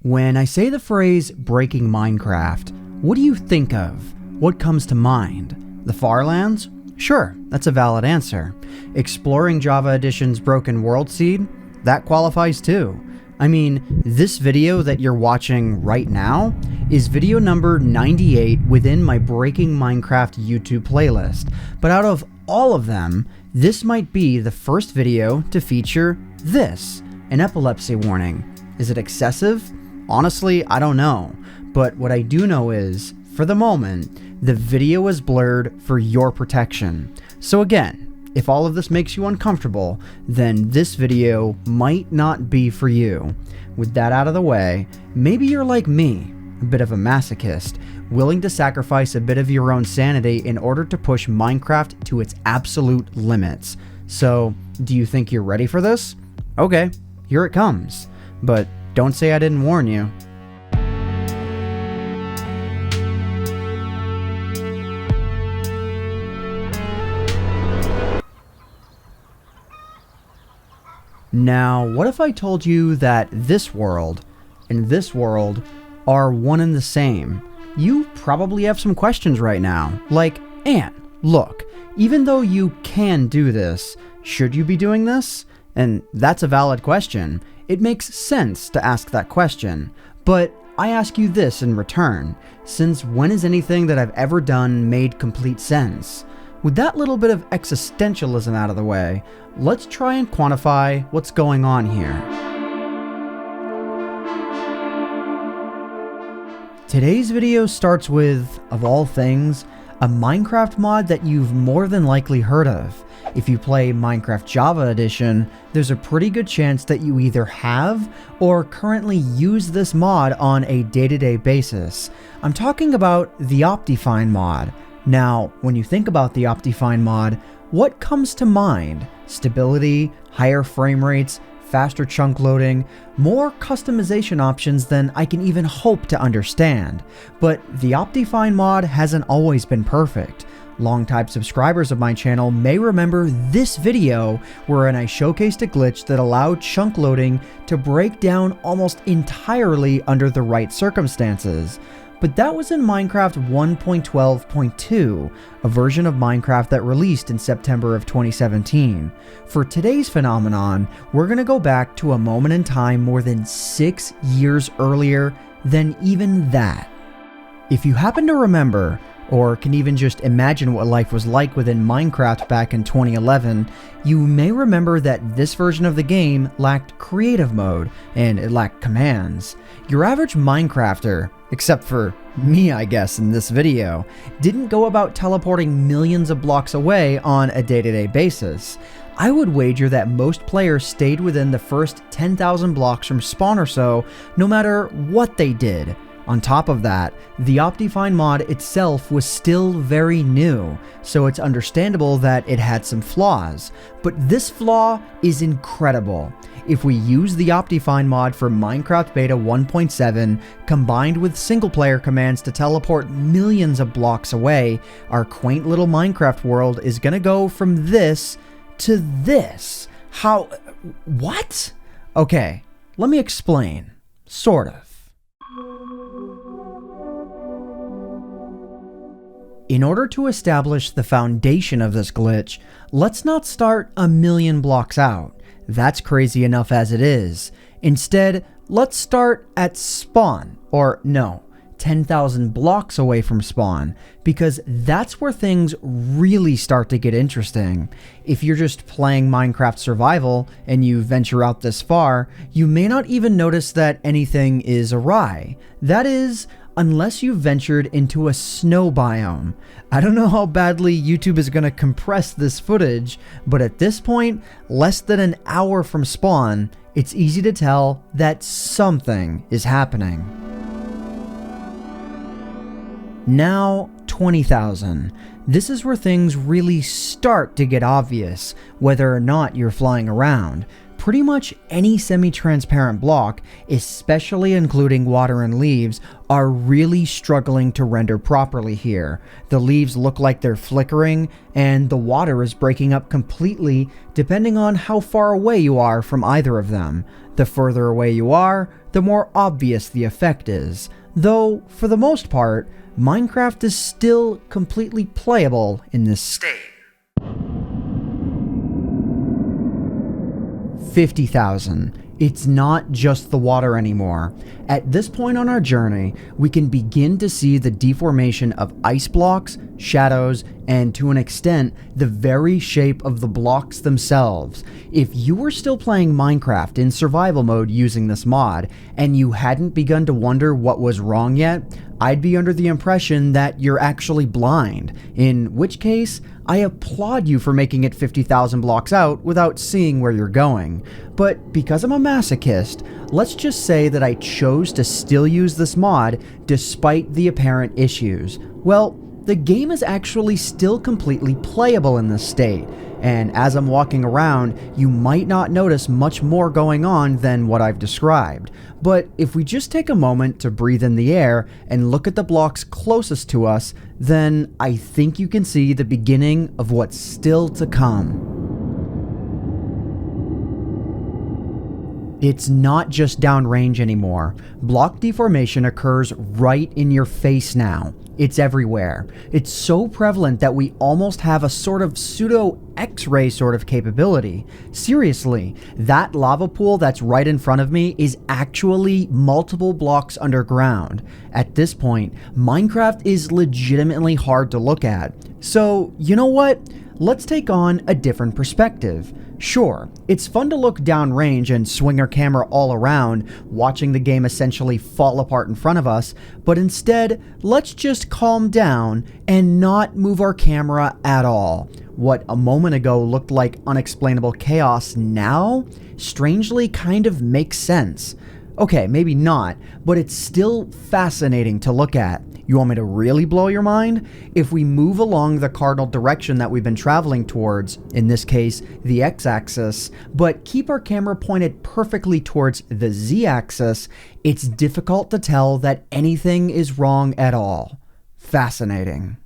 When I say the phrase breaking Minecraft, what do you think of? What comes to mind? The Farlands? Sure, that's a valid answer. Exploring Java Edition's Broken World Seed? That qualifies too. I mean, this video that you're watching right now is video number 98 within my Breaking Minecraft YouTube playlist, but out of all of them, this might be the first video to feature this, an epilepsy warning. Is it excessive? Honestly, I don't know, but what I do know is, for the moment, the video is blurred for your protection. So again, if all of this makes you uncomfortable, then this video might not be for you. With that out of the way, maybe you're like me, a bit of a masochist, willing to sacrifice a bit of your own sanity in order to push Minecraft to its absolute limits. So, do you think you're ready for this? Okay, here it comes. But don't say I didn't warn you. Now, what if I told you that this world and this world are one and the same? You probably have some questions right now, like, Ant, look, even though you can do this, should you be doing this? And that's a valid question. It makes sense to ask that question, but I ask you this in return, since when has anything that I've ever done made complete sense? With that little bit of existentialism out of the way, let's try and quantify what's going on here. Today's video starts with, of all things, a Minecraft mod that you've more than likely heard of. If you play Minecraft Java Edition, there's a pretty good chance that you either have or currently use this mod on a day-to-day basis. I'm talking about the Optifine mod. Now, when you think about the Optifine mod, what comes to mind? Stability, higher frame rates, faster chunk loading, more customization options than I can even hope to understand. But the Optifine mod hasn't always been perfect. Longtime subscribers of my channel may remember this video wherein I showcased a glitch that allowed chunk loading to break down almost entirely under the right circumstances. But that was in Minecraft 1.12.2, a version of Minecraft that released in September of 2017. For today's phenomenon, we're going to go back to a moment in time more than 6 years earlier than even that. If you happen to remember, or can even just imagine what life was like within Minecraft back in 2011, you may remember that this version of the game lacked creative mode, and it lacked commands. Your average Minecrafter, except for me I guess in this video, didn't go about teleporting millions of blocks away on a day-to-day basis. I would wager that most players stayed within the first 10,000 blocks from spawn or so, no matter what they did. On top of that, the Optifine mod itself was still very new, so it's understandable that it had some flaws. But this flaw is incredible. If we use the Optifine mod for Minecraft Beta 1.7 combined with single-player commands to teleport millions of blocks away, our quaint little Minecraft world is gonna go from this to this. How? What? Okay, let me explain. Sort of. In order to establish the foundation of this glitch, let's not start a million blocks out. That's crazy enough as it is. Instead, let's start at spawn, or no, 10,000 blocks away from spawn, because that's where things really start to get interesting. If you're just playing Minecraft Survival and you venture out this far, you may not even notice that anything is awry. That is, unless you've ventured into a snow biome. I don't know how badly YouTube is going to compress this footage, but at this point, less than an hour from spawn, it's easy to tell that something is happening. Now, 20,000. This is where things really start to get obvious, whether or not you're flying around. Pretty much any semi-transparent block, especially including water and leaves, are really struggling to render properly here. The leaves look like they're flickering, and the water is breaking up completely depending on how far away you are from either of them. The further away you are, the more obvious the effect is. Though, for the most part, Minecraft is still completely playable in this state. 50,000. It's not just the water anymore. At this point on our journey, we can begin to see the deformation of ice blocks, shadows, and to an extent, the very shape of the blocks themselves. If you were still playing Minecraft in survival mode using this mod, and you hadn't begun to wonder what was wrong yet, I'd be under the impression that you're actually blind, in which case, I applaud you for making it 50,000 blocks out without seeing where you're going. But because I'm a masochist, let's just say that I chose to still use this mod despite the apparent issues. Well, the game is actually still completely playable in this state, and as I'm walking around, you might not notice much more going on than what I've described. But if we just take a moment to breathe in the air and look at the blocks closest to us, then I think you can see the beginning of what's still to come. It's not just downrange anymore. Block deformation occurs right in your face now. It's everywhere. It's so prevalent that we almost have a sort of pseudo X-ray sort of capability. Seriously, that lava pool that's right in front of me is actually multiple blocks underground. At this point, Minecraft is legitimately hard to look at. So, you know what? Let's take on a different perspective. Sure, it's fun to look downrange and swing our camera all around, watching the game essentially fall apart in front of us, but instead, let's just calm down and not move our camera at all. What a moment ago looked like unexplainable chaos now, strangely kind of makes sense. Okay, maybe not, but it's still fascinating to look at. You want me to really blow your mind? If we move along the cardinal direction that we've been traveling towards, in this case, the x-axis, but keep our camera pointed perfectly towards the z-axis, it's difficult to tell that anything is wrong at all. Fascinating.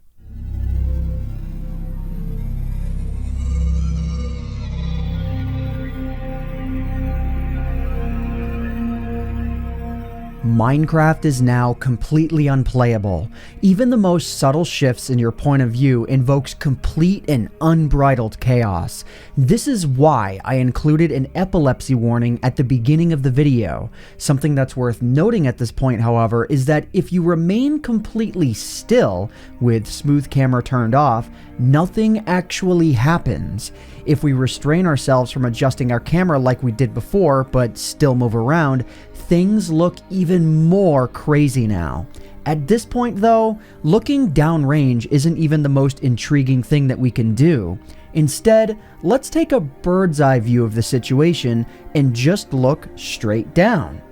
Minecraft is now completely unplayable. Even the most subtle shifts in your point of view invokes complete and unbridled chaos. This is why I included an epilepsy warning at the beginning of the video. Something that's worth noting at this point, however, is that if you remain completely still, with smooth camera turned off, nothing actually happens. If we restrain ourselves from adjusting our camera like we did before, but still move around, things look even more crazy now. At this point though, looking downrange isn't even the most intriguing thing that we can do. Instead, let's take a bird's eye view of the situation and just look straight down.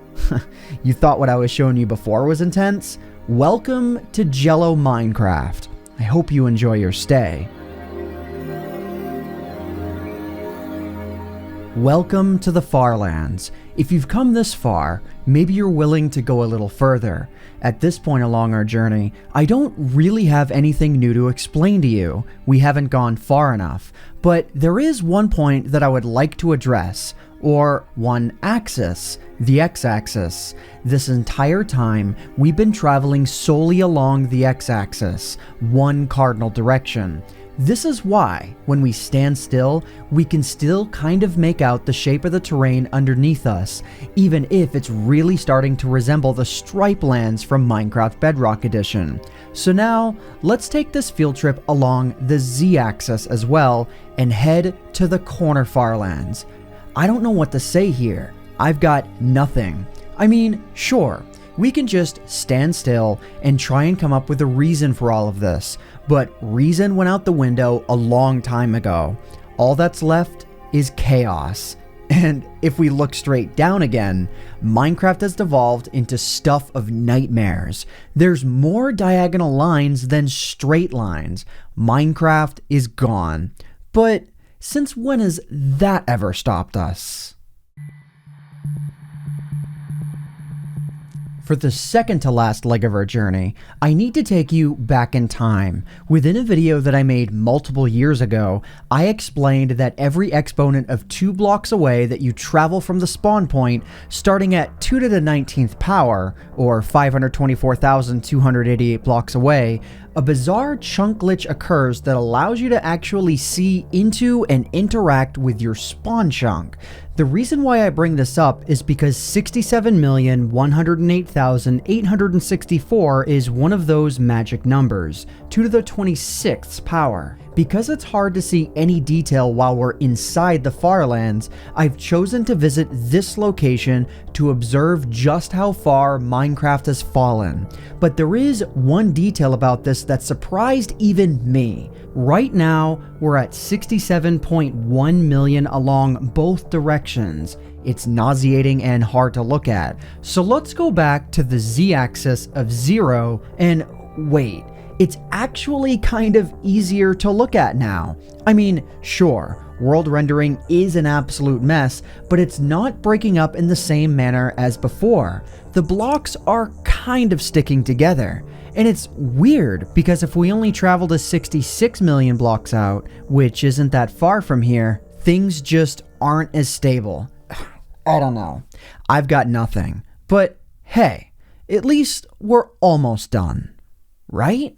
You thought what I was showing you before was intense? Welcome to Jello Minecraft. I hope you enjoy your stay. Welcome to the Farlands. If you've come this far, maybe you're willing to go a little further. At this point along our journey, I don't really have anything new to explain to you. We haven't gone far enough. But there is one point that I would like to address, or one axis, the x-axis. This entire time, we've been traveling solely along the x-axis, one cardinal direction. This is why, when we stand still, we can still kind of make out the shape of the terrain underneath us, even if it's really starting to resemble the stripe lands from Minecraft Bedrock Edition. So now, let's take this field trip along the z-axis as well, and head to the corner Farlands. I don't know what to say here. I've got nothing. I mean, sure, we can just stand still and try and come up with a reason for all of this, but reason went out the window a long time ago. All that's left is chaos. And if we look straight down again, Minecraft has devolved into stuff of nightmares. There's more diagonal lines than straight lines. Minecraft is gone. But since when has that ever stopped us? For the second to last leg of our journey, I need to take you back in time. Within a video that I made multiple years ago, I explained that every exponent of 2 blocks away that you travel from the spawn point, starting at 2 to the 19th power, or 524,288 blocks away, a bizarre chunk glitch occurs that allows you to actually see into and interact with your spawn chunk. The reason why I bring this up is because 67,108,864 is one of those magic numbers, 2 to the 26th power. Because it's hard to see any detail while we're inside the Farlands, I've chosen to visit this location to observe just how far Minecraft has fallen. But there is one detail about this that surprised even me. Right now, we're at 67.1 million along both directions. It's nauseating and hard to look at. So let's go back to the z-axis of 0 and wait. It's actually kind of easier to look at now. I mean, sure, world rendering is an absolute mess, but it's not breaking up in the same manner as before. The blocks are kind of sticking together. And it's weird because if we only travel to 66 million blocks out, which isn't that far from here, things just aren't as stable. I don't know. I've got nothing. But hey, at least we're almost done, right?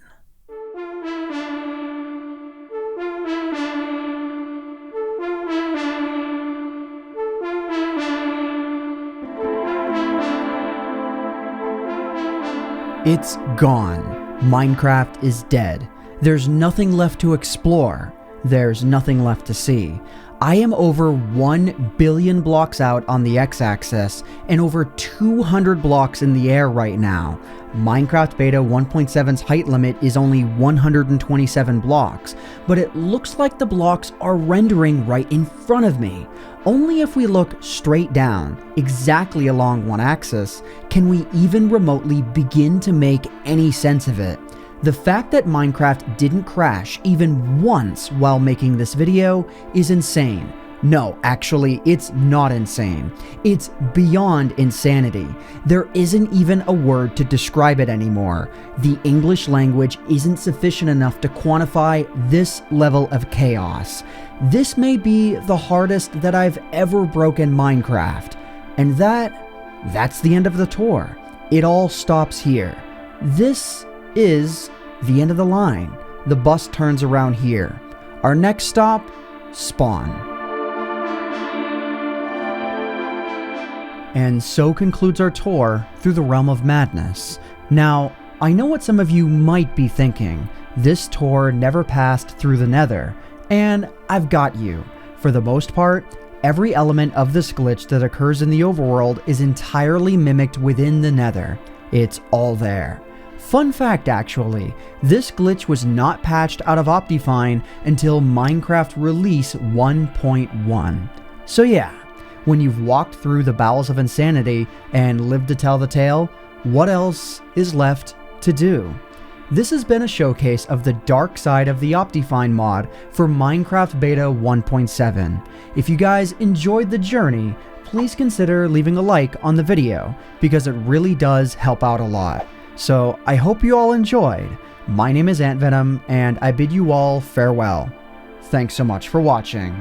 It's gone. Minecraft is dead. There's nothing left to explore. There's nothing left to see. I am over 1 billion blocks out on the x-axis and over 200 blocks in the air right now. Minecraft Beta 1.7's height limit is only 127 blocks, but it looks like the blocks are rendering right in front of me. Only if we look straight down, exactly along one axis, can we even remotely begin to make any sense of it. The fact that Minecraft didn't crash even once while making this video is insane. No, actually, it's not insane. It's beyond insanity. There isn't even a word to describe it anymore. The English language isn't sufficient enough to quantify this level of chaos. This may be the hardest that I've ever broken Minecraft. And that's the end of the tour. It all stops here. This is the end of the line. The bus turns around here. Our next stop, spawn. And so concludes our tour through the realm of madness. Now, I know what some of you might be thinking. This tour never passed through the Nether, and I've got you. For the most part, every element of this glitch that occurs in the overworld is entirely mimicked within the Nether. It's all there. Fun fact actually, this glitch was not patched out of Optifine until Minecraft release 1.1. So yeah, when you've walked through the bowels of insanity and lived to tell the tale, what else is left to do? This has been a showcase of the dark side of the Optifine mod for Minecraft Beta 1.7. If you guys enjoyed the journey, please consider leaving a like on the video, because it really does help out a lot. So I hope you all enjoyed. My name is AntVenom, and I bid you all farewell. Thanks so much for watching.